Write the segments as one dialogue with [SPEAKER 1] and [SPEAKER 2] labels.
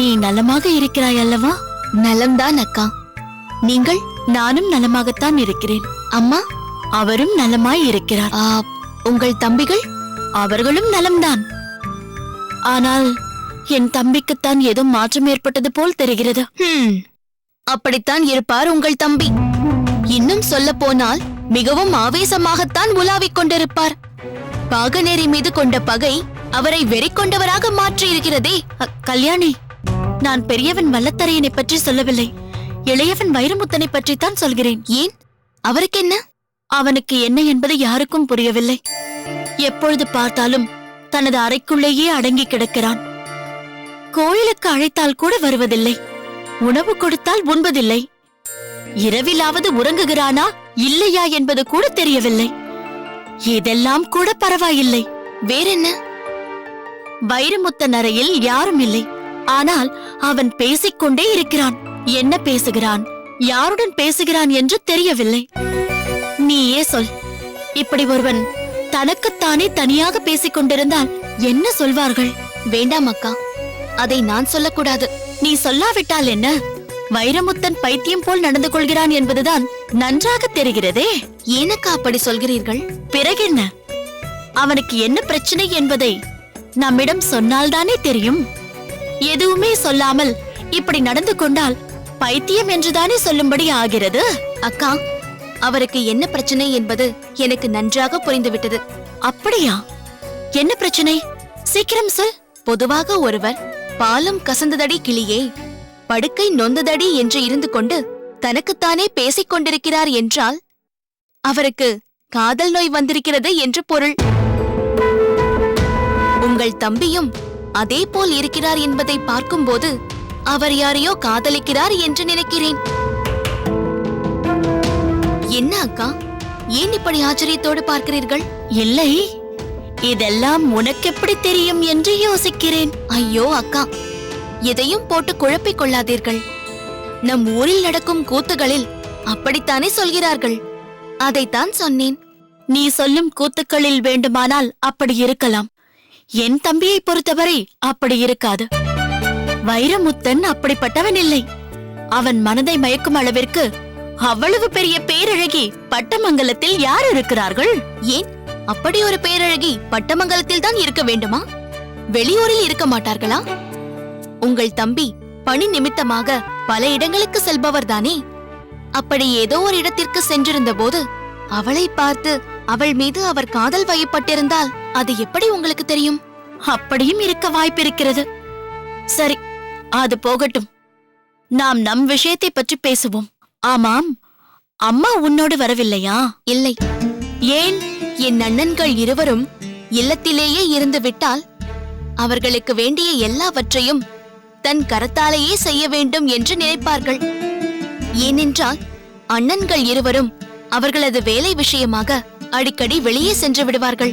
[SPEAKER 1] நீ நலமாக இருக்கிறாய் அல்லவா?
[SPEAKER 2] நலம்தான் அக்கா. நீங்கள்?
[SPEAKER 1] நானும் நலமாகத்தான் இருக்கிறேன்.
[SPEAKER 2] அம்மா?
[SPEAKER 1] அவரும் நலமாய் இருக்கிறார்.
[SPEAKER 2] உங்கள் தம்பிகள்?
[SPEAKER 1] அவர்களும் நலம்தான். ஆனால் என் தம்பிக்குத்தான் ஏதோ மாற்றம் ஏற்பட்டது போல் தெரிகிறது.
[SPEAKER 2] அப்படித்தான் இருப்பார் உங்கள் தம்பி. இன்னும் சொல்ல போனால் மிகவும் ஆவேசமாகத்தான் உலாவிக் கொண்டிருப்பார். பாகநேரி மீது கொண்ட பகை அவரை வெறி கொண்டவராக மாற்றி இருக்கிறதே.
[SPEAKER 1] கல்யாணி, நான் பெரியவன் வல்லத்தரையனை பற்றி சொல்லவில்லை. இளையவன் வைரமுத்தனை பற்றித்தான் சொல்கிறேன்.
[SPEAKER 2] ஏன்? அவருக்கு என்ன?
[SPEAKER 1] அவனுக்கு என்ன என்பது யாருக்கும் புரியவில்லை. எப்பொழுது பார்த்தாலும் தனது அறைக்குள்ளேயே அடங்கி கிடக்கிறான். கோயிலுக்கு அழைத்தால் கூட வருவதில்லை. உணவு கொடுத்தால் உண்பதில்லை. இரவிலாவது உறங்குகிறானா இல்லையா என்பது கூட தெரியவில்லை. இதெல்லாம் கூட பரவாயில்லை.
[SPEAKER 2] வேறென்ன?
[SPEAKER 1] வைரமுத்தன் அறையில் யாரும் இல்லை. ஆனால் அவன் பேசிக்கொண்டே இருக்கிறான். என்ன பேசுகிறான், யாருடன் பேசுகிறான் என்று தெரியவில்லை. நீயே சொல். இப்படி ஒருவன் தனக்குத்தானே தனியாக பேசிக் கொண்டிருந்தால் என்ன சொல்வார்கள்?
[SPEAKER 2] வேண்டாம் அக்கா, அதை நான் சொல்லக்கூடாது.
[SPEAKER 1] நீ சொல்லாவிட்டால் என்ன? வைரமுத்தன் பைத்தியம் போல் நடந்து கொள்கிறான் என்பதுதான் நன்றாக தெரிகிறதே.
[SPEAKER 2] ஏனக்கா அப்படி சொல்கிறீர்கள்?
[SPEAKER 1] பிறகென்ன? அவனுக்கு என்ன பிரச்சனை என்பதை நம்மிடம் சொன்னால்தானே தெரியும். எதுவுமே சொல்லாமல் இப்படி நடந்து கொண்டால் பைத்தியம் என்றுதானே சொல்லும்படி ஆகிறது.
[SPEAKER 2] அக்கா, அவருக்கு என்ன பிரச்சனை என்பது எனக்கு நன்றாக புரிந்துவிட்டது.
[SPEAKER 1] அப்படியா? என்ன பிரச்சனை? சீக்கிரம் சொல்.
[SPEAKER 2] பொதுவாக ஒருவர் பாலும் கசந்ததடி கிளியே, படுக்கை நொந்ததடி என்று இருந்து கொண்டு தனக்குத்தானே பேசிக் கொண்டிருக்கிறார் என்றால் அவருக்கு காதல் நோய் வந்திருக்கிறது என்று பொருள். உங்கள் தம்பியும் அதே போல் இருக்கிறார் என்பதை பார்க்கும்போது அவர் யாரையோ காதலிக்கிறார் என்று நினைக்கிறேன். என்ன அக்கா, ஏன் இப்படி ஆச்சரியத்தோடு பார்க்கிறீர்கள்?
[SPEAKER 1] இல்லை, இதெல்லாம் உனக்கெப்படி தெரியும் என்று யோசிக்கிறேன்.
[SPEAKER 2] ஐயோ அக்கா, எதையும் போட்டு குழப்பிக் கொள்ளாதீர்கள். நம் ஊரில் நடக்கும் கூத்துகளில் அப்படித்தானே சொல்கிறார்கள். அதைத்தான் சொன்னேன்.
[SPEAKER 1] நீ சொல்லும் கூத்துக்களில் வேண்டுமானால் அப்படி இருக்கலாம். என் தம்பியை பொறுத்தவரை அப்படி இருக்காது. வைரமுத்தன் அப்படிப்பட்டவன் இல்லை. அவன் மனதை மயக்கும் அளவிற்கு அவ்வளவு பெரிய பேரழகி பட்டமங்கலத்தில் யார் இருக்கிறார்கள்?
[SPEAKER 2] ஏன், அப்படி ஒரு பேரழகி பட்டமங்கலத்தில் தான் இருக்க வேண்டுமா? வெளியூரில் இருக்க மாட்டார்களா? உங்கள் தம்பி பணி நிமித்தமாக பல இடங்களுக்கு செல்பவர்தானே. அப்படி ஏதோ ஒரு இடத்திற்கு சென்றிருந்த போது அவளை பார்த்து அவள் மீது அவர் காதல் வயப்பட்டிருந்தால் அது எப்படி உங்களுக்கு தெரியும்?
[SPEAKER 1] அப்படியும் இருக்க வாய்ப்பிருக்கிறது. சரி, அது போகட்டும். நாம் நம் விஷயத்தை பற்றி பேசுவோம். ஆமாம், அம்மா உன்னோடு வரவில்லையா?
[SPEAKER 2] இல்லை.
[SPEAKER 1] ஏன்?
[SPEAKER 2] என் அண்ணன்கள் இருவரும் இல்லத்திலேயே இருந்து விட்டால் அவர்களுக்கு வேண்டிய எல்லாவற்றையும் தன் கரத்தாலேயே செய்ய வேண்டும் என்று நினைப்பார்கள். ஏனென்றால் அண்ணன்கள் இருவரும் அவர்களது வேலை விஷயமாக அடிக்கடி வெளியே சென்று விடுவார்கள்.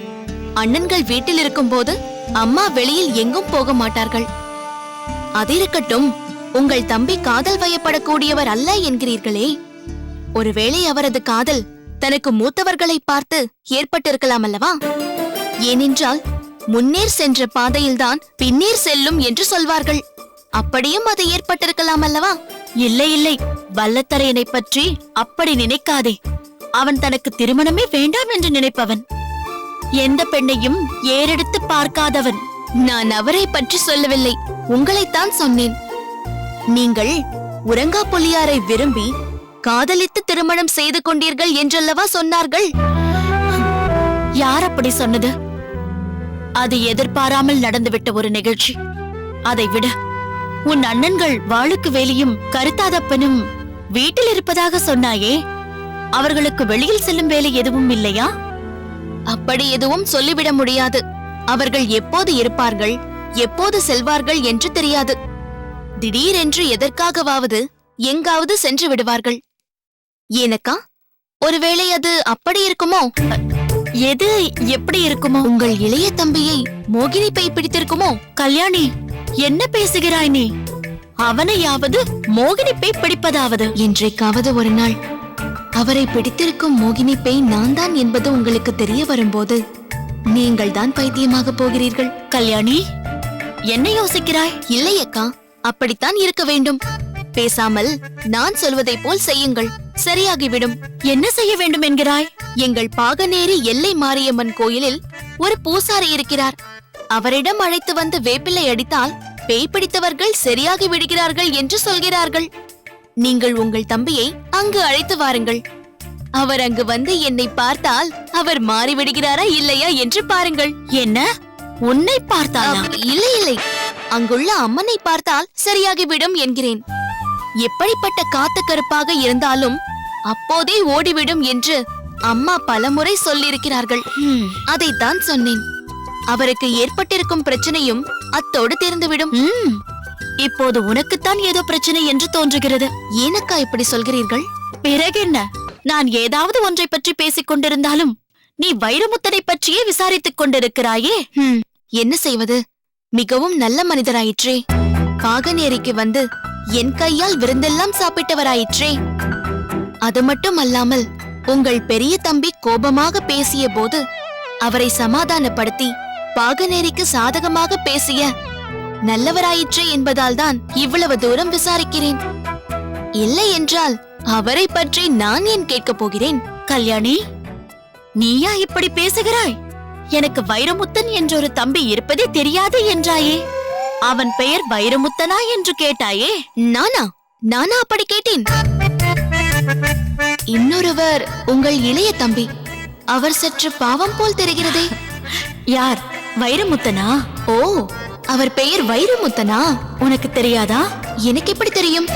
[SPEAKER 2] அண்ணன்கள் வீட்டில் இருக்கும்போது அம்மா வெளியில் எங்கும் போக மாட்டார்கள். அதிருக்கட்டும், உங்கள் தம்பி காதல் வயப்படக்கூடியவர் அல்ல என்கிறீர்களே. ஒருவேளை அவரது காதல் தனக்கு மூத்தவர்களை பார்த்து ஏற்பட்டிருக்கலாம் அல்லவா? ஏனென்றால் முன்னேர் சென்ற பாதையில்தான் பின்னேர் செல்லும் என்று சொல்வார்கள். அப்படியும் அது ஏற்பட்டிருக்கலாம் அல்லவா?
[SPEAKER 1] இல்லை இல்லை, வல்லத்தரையனை பற்றி அப்படி நினைக்காதே. அவன் தனக்கு திருமணமே வேண்டாம் என்று நினைப்பவன். எந்த பெண்ணையும் ஏறெடுத்து பார்க்காதவன்.
[SPEAKER 2] நான் அவரை பற்றி சொல்லவில்லை, உங்களைத்தான் சொன்னேன். நீங்கள் உரங்கா புலியாரை விரும்பி காதலித்து திருமணம் செய்து கொண்டீர்கள் என்றல்லவா சொன்னார்கள்?
[SPEAKER 1] யார் அப்படி சொன்னது? அது எதிர்பாராமல் நடந்துவிட்ட ஒரு நிகழ்ச்சி. அதை விட உன் அண்ணன்கள் வாளுக்கு வேலியும் கருத்தாதப்பனும் வீட்டில் இருப்பதாக சொன்னாயே, அவர்களுக்கு வெளியில் செல்லும் வேலை எதுவும் இல்லையா?
[SPEAKER 2] அப்படி எதுவும் சொல்லிவிட முடியாது. அவர்கள் எப்போது இருப்பார்கள், எப்போது செல்வார்கள் என்று தெரியாது. திடீரென்று எதற்காகவாவது எங்காவது சென்று விடுவார்கள். ஏனக்கா, ஒருவேளை அது அப்படி இருக்குமோ?
[SPEAKER 1] எது எப்படி இருக்குமோ?
[SPEAKER 2] உங்கள் இளைய தம்பியை மோகினி பை பிடித்திருக்குமோ?
[SPEAKER 1] கல்யாணி, என்ன பேசுகிறாய் நீ? அவனையாவது மோகினி பை பிடிப்பதாவது?
[SPEAKER 2] என்றைக்காவது ஒரு நாள் அவரை பிடித்திருக்கும் மோகினி பை நான் தான் என்பது உங்களுக்கு தெரிய வரும்போது நீங்கள் தான் பைத்தியமாக போகிறீர்கள்.
[SPEAKER 1] கல்யாணி, என்ன யோசிக்கிறாய்?
[SPEAKER 2] இல்லை அக்கா, அப்படித்தான் இருக்க வேண்டும். பேசாமல் நான் சொல்வதை போல் செய்யுங்கள், சரியாகிவிடும்.
[SPEAKER 1] என்ன செய்ய வேண்டும் என்கிறாய்?
[SPEAKER 2] எங்கள் பாகனேரி எல்லை மாரியம்மன் கோயிலில் ஒரு பூசாரி இருக்கிறார். அவரிடம் அழைத்து வந்து வேப்பிலை அடித்தால் பேய் பிடித்தவர்கள் சரியாகி விடுகிறார்கள் என்று சொல்கிறார்கள். நீங்கள் உங்கள் தம்பியை அங்கு அழைத்து வாருங்கள். அவர் அங்கு வந்து என்னை பார்த்தால் அவர் மாறிவிடுகிறாரா இல்லையா என்று பாருங்கள்.
[SPEAKER 1] என்ன, உன்னை பார்த்தாளா?
[SPEAKER 2] இல்லை இல்லை, அங்குள்ள அம்மனை பார்த்தால் சரியாகிவிடும் என்கிறேன். எப்படிப்பட்ட காத்து கருப்பாக இருந்தாலும் அப்போதே ஓடிவிடும் என்று அம்மா பலமுறை சொல்லியிருக்கிறார்கள். அதைத்தான் சொன்னேன். அவருக்கு ஏற்பட்டிருக்கும் பிரச்சனையும் அத்தோடு தீர்ந்துவிடும்.
[SPEAKER 1] இப்போது உனக்குத்தான் ஏதோ பிரச்சனை என்று தோன்றுகிறது.
[SPEAKER 2] ஏனக்கா இப்படி சொல்கிறீர்கள்?
[SPEAKER 1] பிறகென்ன, நான் ஏதாவது ஒன்றை பற்றி பேசிக் கொண்டிருந்தாலும் நீ வைரமுத்தனை பற்றியே விசாரித்துக் கொண்டிருக்கிறாயே.
[SPEAKER 2] என்ன செய்வது, மிகவும் நல்ல மனிதராயிற்றே. பாகனேரிக்கு வந்து என் கையால் விருந்தெல்லாம் சாப்பிட்டவராயிற்றே. அது மட்டும் அல்லாமல் உங்கள் பெரிய தம்பி கோபமாக பேசிய போது அவரை சமாதானப்படுத்தி பாகனேரிக்கு சாதகமாக பேசிய நல்லவராயிற்றே என்பதால் தான் இவ்வளவு தூரம் விசாரிக்கிறேன். இல்லை என்றால் அவரை பற்றி நான் ஏன் கேட்கப் போகிறேன்?
[SPEAKER 1] கல்யாணி, நீயா இப்படி பேசுகிறாய்? எனக்கு வைரமுத்தன் என்றொரு தம்பி இருப்பதே தெரியாது என்றாயே. அவன் பெயர் வைரமுத்தனா என்று கேட்டாயே.
[SPEAKER 2] நானா அப்படி கேட்டேன்? இன்னொருவர் உங்கள் இளைய தம்பி. அவர் சற்று பாவம் போல் தெரிகிறதே.
[SPEAKER 1] யார்? வைரமுத்தனா?
[SPEAKER 2] ஓ, அவர் பெயர் வைரமுத்தனா?
[SPEAKER 1] உனக்கு தெரியாதா?
[SPEAKER 2] எனக்கு எப்படி தெரியும்?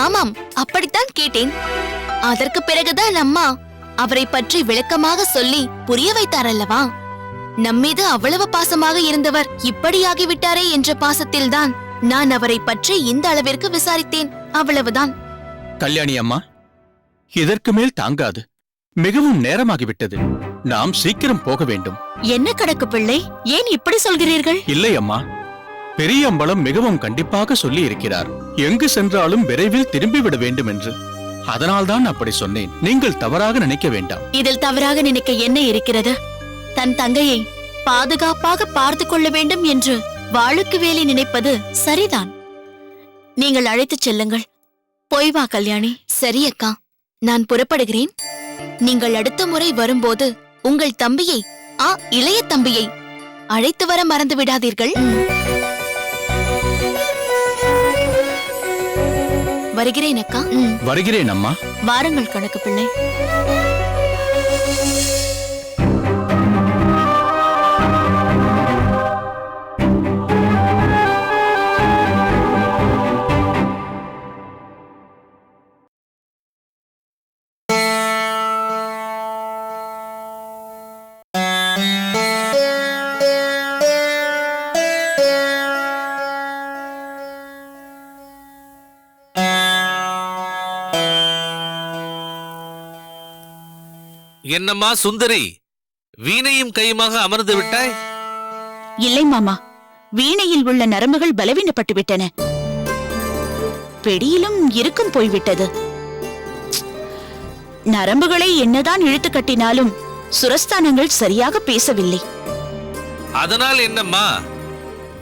[SPEAKER 2] ஆமாம், அப்படித்தான் கேட்டேன். அதற்கு பிறகுதான் அம்மா அவரை பற்றி விளக்கமாக சொல்லி புரிய வைத்தாரல்லவா. நம்மீது அவ்வளவு பாசமாக இருந்தவர் இப்படியாகிவிட்டாரே என்ற பாசத்தில்தான் நான் அவரை பற்றி இந்த அளவிற்கு விசாரித்தேன். அவ்வளவுதான்.
[SPEAKER 3] கல்யாணி அம்மா, இதற்கு மேல் தாங்காது. மிகவும் நேரமாகிவிட்டது. நாம் சீக்கிரம் போக வேண்டும்.
[SPEAKER 1] என்ன கணக்கு பிள்ளை, ஏன் இப்படி சொல்கிறீர்கள்?
[SPEAKER 3] இல்லை அம்மா, பெரிய அம்பலம் மிகவும் கண்டிப்பாக சொல்லி இருக்கிறார். எங்கு சென்றாலும் விரைவில் திரும்பிவிட வேண்டும் என்று. அதனால்தான் அப்படி சொன்னேன். நீங்கள் தவறாக நினைக்க வேண்டாம்.
[SPEAKER 1] இதில் தவறாக நினைக்க என்ன இருக்கிறது? தன் தங்கையை பாதுகாப்பாக பார்த்து கொள்ள வேண்டும் என்று வாளுக்கு வேலி நினைப்பது சரிதான். நீங்கள் அழைத்துச் செல்லுங்கள். போய் வா கல்யாணி.
[SPEAKER 2] சரி அக்கா, நான் புறப்படுகிறேன். நீங்கள் அடுத்த முறை வரும்போது உங்கள் தம்பியை, இளைய தம்பியை அழைத்து வர மறந்து விடாதீர்கள். வருகிறேன் அக்கா.
[SPEAKER 3] வருகிறேன் அம்மா.
[SPEAKER 1] வாருங்கள் கணக்கு பிள்ளை.
[SPEAKER 4] என்னம்மா சுந்தரி, வீணையும் கையுமாக அமர்ந்து விட்டாய்?
[SPEAKER 1] இல்லை மாமா, வீணையில் உள்ள நரம்புகள் பலவீனப்பட்டு விட்டன. பெடியிலும் இருக்கும் போய்விட்டது. நரம்புகளை என்னதான் இழுத்து கட்டினாலும் சுரஸ்தானங்கள் சரியாக பேசவில்லை.
[SPEAKER 4] அதனால் என்னம்மா,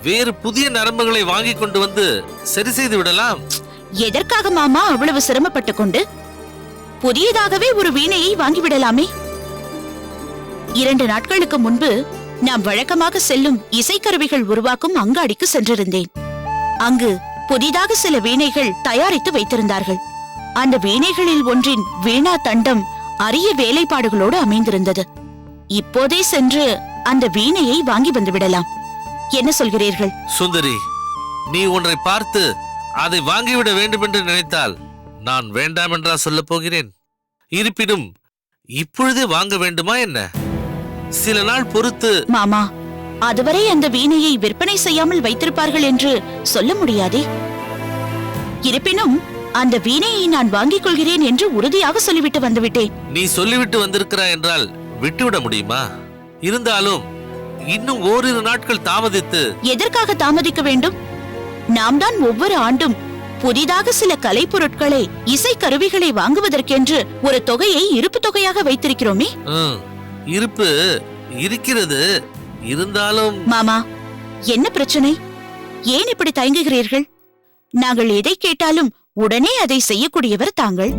[SPEAKER 4] வேறு புதிய நரம்புகளை வாங்கி கொண்டு வந்து சரி செய்து விடலாம்.
[SPEAKER 1] எதற்காக மாமா அவ்வளவு சிரமப்பட்டு கொண்டு? புதியதாகவே ஒரு வீணையை வாங்கிவிடலாமே. 2 நாட்களுக்கு முன்பு நாம் வழக்கமாக செல்லும் இசைக்கருவிகள் உருவாக்கும் அங்காடிக்கு சென்றிருந்தேன். அங்கு புதிதாக சில வீணைகள் தயாரித்து வைத்திருந்தார்கள். அந்த வீணைகளில் ஒன்றின் வீணா தண்டம் அரிய வேலைப்பாடுகளோடு அமைந்திருந்தது. இப்போதே சென்று அந்த வீணையை வாங்கி வந்து விடலாம். என்ன சொல்கிறீர்கள்?
[SPEAKER 4] சுந்தரி, நீ ஒன்றை பார்த்து அதை வாங்கிவிட வேண்டும் என்று நினைத்தால் நான் வேண்டாம் என்றா சொல்ல போகிறேன்? இருப்பினும் இப்பொழுதே வாங்க வேண்டுமா என்ன? சில நாள் பொறுத்து.
[SPEAKER 1] மாமா, அதுவரை அந்த வீணையை விற்பனை செய்யாமல் வைத்திருப்பார்கள் என்று சொல்ல முடியாதே. இருப்பினும் அந்த வீணையை நான் வாங்கிக் கொள்கிறேன் என்று உறுதியாக சொல்லிவிட்டு வந்துவிட்டேன்.
[SPEAKER 4] நீ சொல்லிவிட்டு வந்திருக்கிறாய் என்றால் விட்டுவிட முடியுமா? இருந்தாலும் இன்னும் ஓரிரு நாட்கள் தாமதித்து.
[SPEAKER 1] எதற்காக தாமதிக்க வேண்டும்? நாம் தான் ஒவ்வொரு ஆண்டும் புதிதாக சில கலை பொருட்களை, இசை கருவிகளை வாங்குவதற்கென்று ஒரு தொகையை இருப்பு தொகையாக வைத்திருக்கிறோமே.
[SPEAKER 4] இருப்பு இருக்கிறது. இருந்தாலும்
[SPEAKER 1] மாமா, என்ன பிரச்சனை? ஏன் இப்படி தயங்குகிறீர்கள்? நாங்கள் எதை கேட்டாலும் உடனே அதை செய்யக்கூடியவர் தாங்கள்.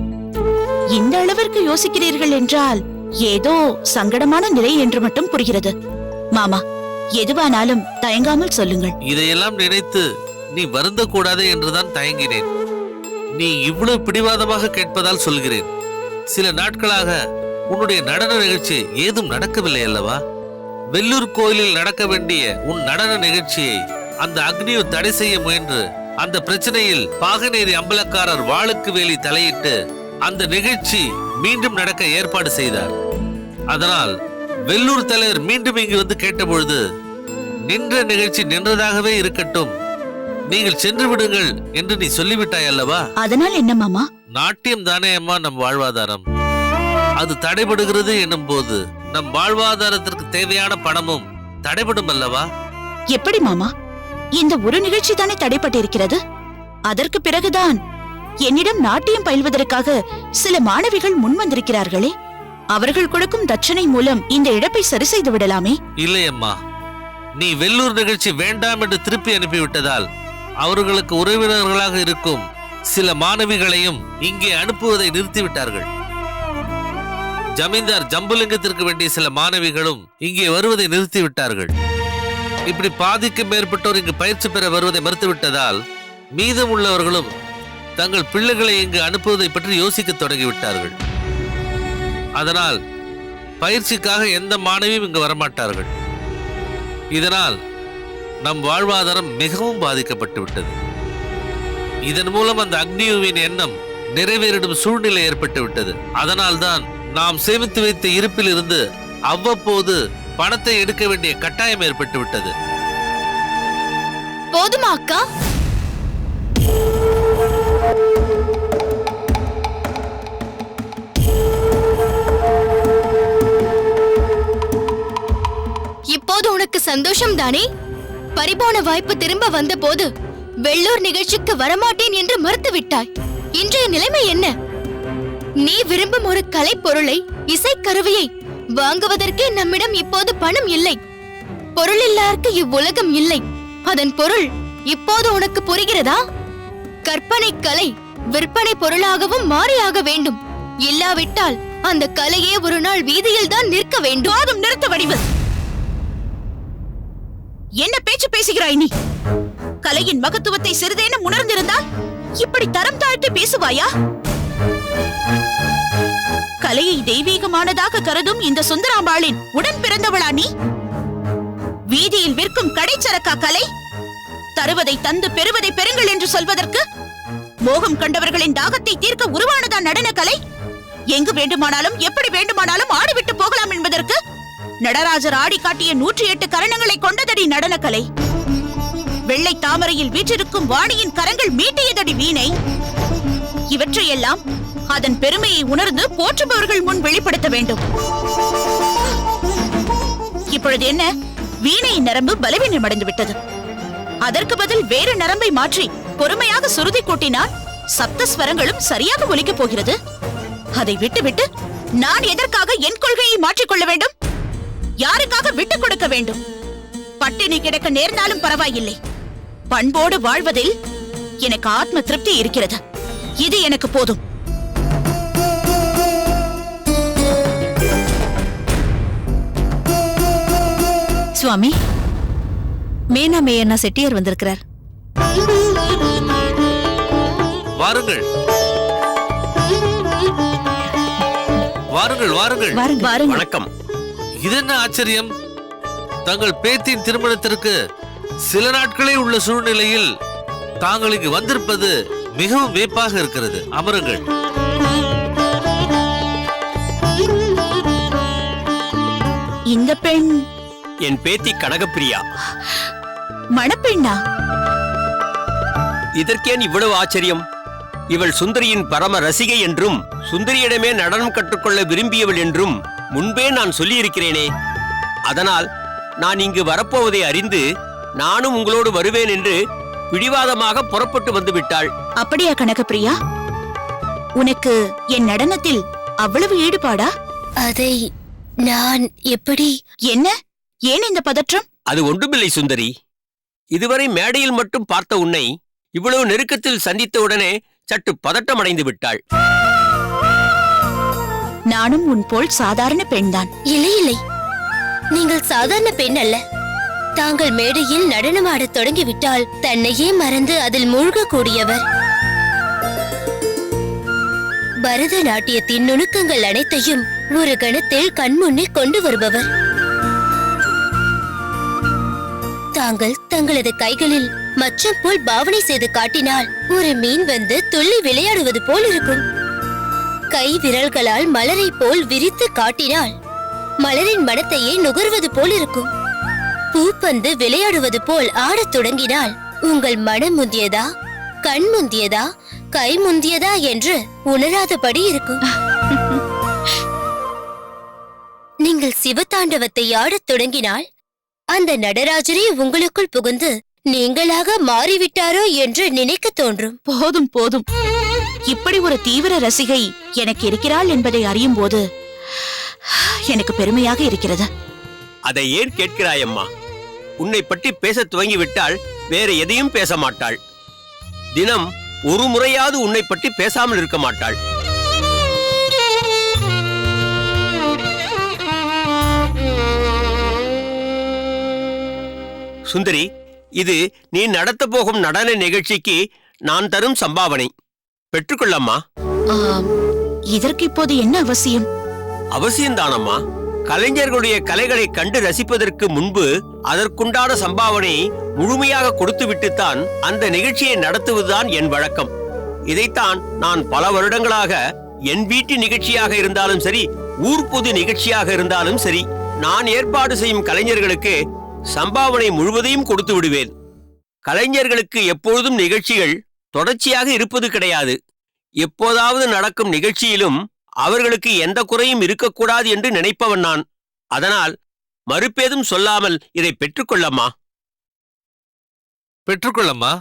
[SPEAKER 1] இந்த அளவிற்கு யோசிக்கிறீர்கள் என்றால் ஏதோ சங்கடமான நிலை என்று மட்டும் புரிகிறது. மாமா, எதுவானாலும் தயங்காமல் சொல்லுங்கள்.
[SPEAKER 4] இதையெல்லாம் நினைத்து நீ வருந்த கூடாது என்றுதான் தயங்கினேன். நீ இவ்வளவு பிடிவாதமாக கேட்பதால் சொல்கிறேன். சில நாட்களாக உன்னுடைய நடன நிகழ்ச்சி ஏதும் நடக்கவில்லை அல்லவா? வெள்ளூர் கோயிலில் நடக்க வேண்டிய உன் நடன நிகழ்ச்சியை அந்த அக்னியு தடை செய்ய முயன்று அந்த பிரச்சனையில் பாகனேரி அம்பலக்காரர் வாளுக்கு வேலி தலையிட்டு அந்த நிகழ்ச்சி மீண்டும் நடக்க ஏற்பாடு செய்தார். அதனால் வெள்ளூர் தலைவர் மீண்டும் இங்கு வந்து கேட்டபொழுது நின்ற நிகழ்ச்சி நின்றதாகவே இருக்கட்டும், நீங்கள் சென்று விடுங்கள் என்று நீ சொல்லிவிட்டாய் அல்லவா?
[SPEAKER 1] அதனால் என்ன மாமா?
[SPEAKER 4] நாட்டியம் தானே அம்மா நம் வாழ்வாதாரம். அது தடைபடுகிறது என்னும் போது நம் வாழ்வாதாரத்திற்கு தேவையான பணமும் தடைபடும் அல்லவா?
[SPEAKER 1] எப்படி மாமா? இந்த ஒரு நிகழ்ச்சி தானே தடைப்பட்டிருக்கிறது. அதற்கு பிறகுதான் என்னிடம் நாட்டியம் பயில்வதற்காக சில மாணவிகள் முன் வந்திருக்கிறார்களே. அவர்கள் கொடுக்கும் தட்சணை மூலம் இந்த இழப்பை சரி செய்து விடலாமே.
[SPEAKER 4] இல்லை அம்மா, நீ வெள்ளூர் நிகழ்ச்சி வேண்டாம் என்று திருப்பி அனுப்பிவிட்டதால் அவர்களுக்கு உறவினர்களாக இருக்கும் சில மாணவிகளையும் இங்கே அனுப்புவதை நிறுத்திவிட்டார்கள். ஜமீன்தார் ஜம்புலிங்கத்திற்கு வேண்டிய சில மாணவிகளும் இங்கே வருவதை நிறுத்திவிட்டார்கள். இப்படி பாதிக்கும் மேற்பட்டோர் இங்கு பயிற்சி பெற வருவதை மறுத்துவிட்டதால் மீதம் உள்ளவர்களும் தங்கள் பிள்ளைகளை இங்கு அனுப்புவதை பற்றி யோசிக்க தொடங்கிவிட்டார்கள். அதனால் பயிற்சிக்காக எந்த மாணவியும் இங்கு வரமாட்டார்கள். இதனால் நம் வாழ்வாதாரம் மிகவும் பாதிக்கப்பட்டு விட்டது. இதன் மூலம் அந்த அக்னியுவின் எண்ணம் நிறைவேறிடும் சூழ்நிலை ஏற்பட்டு விட்டது. அதனால்தான் நாம் சேமித்து வைத்த இருப்பில் இருந்து அவ்வப்போது பணத்தை எடுக்க வேண்டிய கட்டாயம் ஏற்பட்டு விட்டது.
[SPEAKER 2] போதுமா அக்கா? இப்போது உனக்கு சந்தோஷம் தானே? பறிபோன வாய்ப்பு திரும்ப வந்த போது வெள்ளூர் நிகழ்ச்சிக்கு வரமாட்டேன் என்று மறுத்து விட்டாய். இன்றைய நிலைமை என்ன? நீ விரும்பும் ஒரு கலை பொருளை, இசைக்கருவியை வாங்குவதற்கே நம்மிடம் இப்போது பணம் இல்லை. பொருள் இல்லாருக்கு இவ்வுலகம் இல்லை. அதன் பொருள் இப்போது உனக்கு புரிகிறதா? கற்பனை கலை விற்பனை பொருளாகவும் மாறியாக வேண்டும். இல்லாவிட்டால் அந்த கலையே ஒரு நாள் வீதியில் தான் நிற்க வேண்டும்.
[SPEAKER 1] போதும், நிறுத்த வடிவு. என்ன பேச்சு பேசுகிறாய் நீ? கலையின் மகத்துவத்தை சிறிதேனும் உணர்ந்திருந்தால் இப்படி தரம் தாழ்த்தி பேசுவாயா? கலையை தெய்வீகமானதாக கருதும் இந்த சுந்தராம்பாளின் உடன் பிறந்தவளா நீ? வீதியில் விற்கும் கடைச்சரக்கா கலை? தருவதை தந்து பெறுவதை பெறுங்கள் என்று சொல்வதற்கு மோகம் கண்டவர்களின் தாகத்தை தீர்க்க உருவானதா நடன கலை? எங்கு வேண்டுமானாலும் எப்படி வேண்டுமானாலும் ஆடிவிட்டு போகலாம் என்பதற்கு நடராஜர் ஆடி காட்டிய 108 கரணங்களை கொண்டதடி நடனக்கலை. வெள்ளை தாமரையில் வீற்றிருக்கும் வாணியின் கரங்கள் மீட்டியதடி வீணை. இவற்றையெல்லாம் அதன் பெருமையை உணர்ந்து போற்றுபவர்கள் முன் வெளிப்படுத்த வேண்டும். இப்பொழுது என்ன? வீணையின் நரம்பு பலவீனம் அடைந்து விட்டது. அதற்கு பதில் வேறு நரம்பை மாற்றி பொறுமையாக சுருதி கூட்டினால் சப்தஸ்வரங்களும் சரியாக ஒலிக்கப் போகிறது. அதை விட்டுவிட்டு நான் எதற்காக என் கொள்கையை மாற்றிக்கொள்ள வேண்டும்? யாருக்காக விட்டுக் கொடுக்க வேண்டும்? பட்டினி கிடக்க நேர்ந்தாலும் பரவாயில்லை. பண்போடு வாழ்வதில் எனக்கு ஆத்ம திருப்தி இருக்கிறது. இது எனக்கு போதும்.
[SPEAKER 5] சுவாமி, மேனா மேயண்ணா செட்டியார் வந்திருக்கிறார்.
[SPEAKER 4] வாருங்கள் வாருங்கள் வாருங்கள்.
[SPEAKER 1] வாருங்கள்.
[SPEAKER 3] வணக்கம்.
[SPEAKER 4] இதென்ன ஆச்சரியம்? தங்கள் பேத்தின் திருமணத்திற்கு சில நாட்களே உள்ள சூழ்நிலையில் தாங்கள் இங்கு வந்திருப்பது மிகவும் வியப்பாக இருக்கிறது. அமருங்கள்.
[SPEAKER 1] இந்த பெண்
[SPEAKER 6] என் பேத்தி கனகப்பிரியா.
[SPEAKER 1] மணப்பெண்ணா?
[SPEAKER 6] இதற்கேன் இவ்வளவு ஆச்சரியம்? இவள் சுந்தரியின் பரம ரசிகை என்றும் சுந்தரியிடமே நடனம் கற்றுக்கொள்ள விரும்பியவள் என்றும் முன்பே நான் சொல்லியிருக்கிறேனே. அதனால் நான் இங்கு வரப்போவதை அறிந்து நானும் உங்களோடு வருவேன் என்று பிடிவாதமாக புறப்பட்டு வந்து விட்டாள்.
[SPEAKER 1] அப்படியா கனகப்பிரியா? உனக்கு என் நடனத்தில் அவ்வளவு ஈடுபாடா?
[SPEAKER 2] அதை நான் எப்படி?
[SPEAKER 1] என்ன? ஏன் இந்த பதற்றம்?
[SPEAKER 6] அது ஒன்றுமில்லை சுந்தரி. இதுவரை மேடையில் மட்டும் பார்த்த உன்னை இவ்வளவு நெருக்கத்தில் சந்தித்தவுடனே சற்று பதட்டமடைந்து விட்டாள்.
[SPEAKER 1] நானும் உன் போல் சாதாரண பெண்தான்.
[SPEAKER 2] இல்லை இல்லை, நீங்கள் சாதாரண பெண் அல்ல. தாங்கள் மேடையில் நடனமாடத் தொடங்கிவிட்டால் தன்னையே மறந்து அதில் மூழ்கக்கூடியவர். பரதநாட்டியத்தின் நுணுக்கங்கள் அனைத்தையும் ஒரு கணத்தில் கண்முன்னே கொண்டு வருபவர். தாங்கள் தங்களது கைகளில் மச்சம் போல் பாவனை செய்து காட்டினால் ஒரு மீன் வந்து துள்ளி விளையாடுவது போல் இருக்கும். கை விரல்களால் மலரை போல் விரித்து காட்டினால் மலரின் மனத்தையே நுகர்வது போல் இருக்கும். பூப்பந்து விளையாடுவது போல் ஆடத் தொடங்கினால் உங்கள் மனம் முந்தியதா, கண் முந்தியதா, கை முந்தியதா என்று உணராதபடி இருக்கும். நீங்கள் சிவதாண்டவத்தை ஆடத் தொடங்கினால் அந்த நடராஜரே உங்களுக்குள் புகுந்து நீங்களாக மாறிவிட்டாரோ என்று நினைக்க தோன்றும்.
[SPEAKER 1] போதும் போதும், இப்படி ஒரு தீவிர ரசிகை எனக்கு இருக்கிறாள் என்பதை அறியும் போது எனக்கு பெருமையாக இருக்கிறது.
[SPEAKER 6] அதை ஏன் கேட்கிறாயம்மா? உன்னை பற்றி பேச துவங்கிவிட்டால் வேற எதையும் பேச மாட்டாள். தினம் ஒரு முறையாவது உன்னை பற்றி பேசாமல் இருக்க மாட்டாள். சுந்தரி, இது நீ நடத்த போகும் நடன நிகழ்ச்சிக்கு நான் தரும் சம்பாவனை. பெற்றுக்கொள்ளம்மா.
[SPEAKER 1] இதற்கு இப்போது என்ன அவசியம்?
[SPEAKER 6] அவசியம்தானம்மா. கலைஞர்களுடைய கலைகளை கண்டு ரசிப்பதற்கு முன்பு அதற்குண்டான சம்பாவனை முழுமையாக கொடுத்துவிட்டுத்தான் அந்த நிகழ்ச்சியை நடத்துவதுதான் என் வழக்கம். இதைத்தான் நான் பல வருடங்களாக என் வீட்டு நிகழ்ச்சியாக இருந்தாலும் சரி, ஊர் பொது நிகழ்ச்சியாக இருந்தாலும் சரி, நான் ஏற்பாடு செய்யும் கலைஞர்களுக்கு சம்பாவனை முழுவதையும் கொடுத்து விடுவேன். கலைஞர்களுக்கு எப்பொழுதும் நிகழ்ச்சிகள் தொடர்ச்சியாக இருப்பது கிடையாது. எப்போதாவது நடக்கும் நிகழ்ச்சியிலும் அவர்களுக்கு எந்த குறையும் இருக்கக்கூடாது என்று நினைப்பவன் நான். அதனால் மறுப்பேதும் சொல்லாமல் இதை பெற்றுக்கொள்ளம்மா.
[SPEAKER 4] பெற்றுக்கொள்ளம்மா.